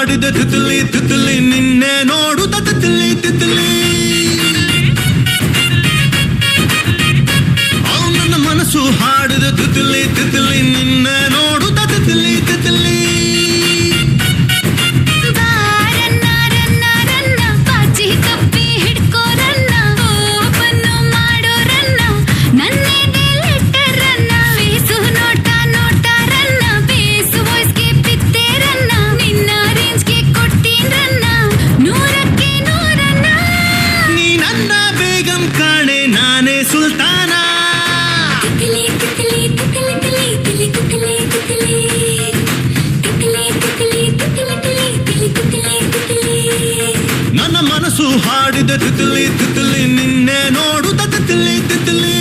ಹಾಡಿದ ತಿತ್ಲಿ ತಿತ್ಲಿ ನಿನ್ನೆ ನೋಡುತ್ತ ತಿತ್ಲಿ ತಿತ್ಲಿ ನನ್ನ ಮನಸ್ಸು ಹಾಡಿದ ತಿತ್ಲಿ ತಿತ್ಲಿ ನಿನ್ನೆ ನೋಡುತ್ತ ತಿತ್ಲಿ ತಿತ್ಲಿ ನನ್ನ ಮನಸ್ಸು ಹಾಡಿದ ತಿತ್ಲಿ ತಿತ್ಲಿ ನಿನ್ನೆ ನೋಡುತ್ತ ತಿತ್ಲಿ ತಿತ್ಲಿ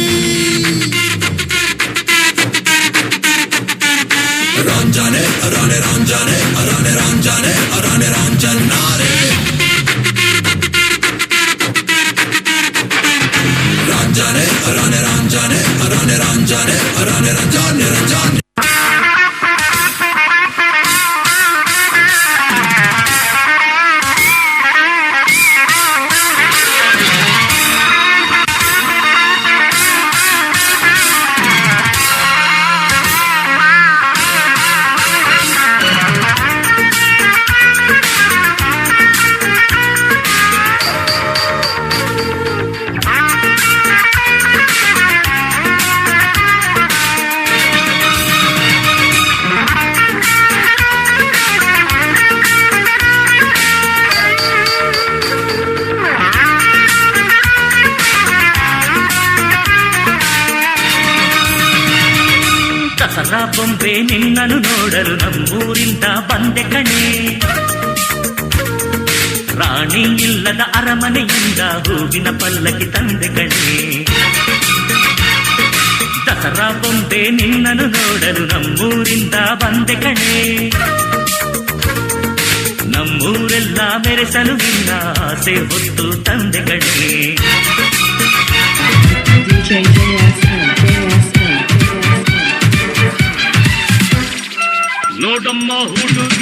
ರಂಜಾನೆ ಅರಾನೆ ರಂಜಾನೆ ಅರಾನೆ ರಂಜಾನೆ ಅರಾನೆ ರಂಜನಾರೆ ರಂಜಾನೆ ಅರಾನೆ ರಂಜಾನೆ ಅರಾನೆ ರಂಜಾನೆ ಅರಾನೆ ರಂಜಾನೆ ರಂಜಾನೆ ದಸರಾ ಬೊಂಬೆ ನಿನ್ನನ್ನು ನೋಡಲು ನಮ್ಮೂರಿಂದ ಬಂದೆ ಕಣೆ ರಾಣಿ ಇಲ್ಲದ ಅರಮನೆಯಿಂದ ಹೂವಿನ ಪಲ್ಲಕ್ಕಿ ತಂದೆ ಕಣೆ ದಸರಾ ಬೊಂಬೆ ನಿನ್ನನ್ನು ನೋಡಲು ನಮ್ಮೂರಿಂದ ಬಂದೆ ಕಣೆ ನಮ್ಮೂರೆಲ್ಲ ಮೆರೆಸಲು ನಿನ್ನ ಆಸೆ ಹೊತ್ತು ತಂದೆ ಕಣೆ ನೋಡಮ್ಮ ಹುಡುಗ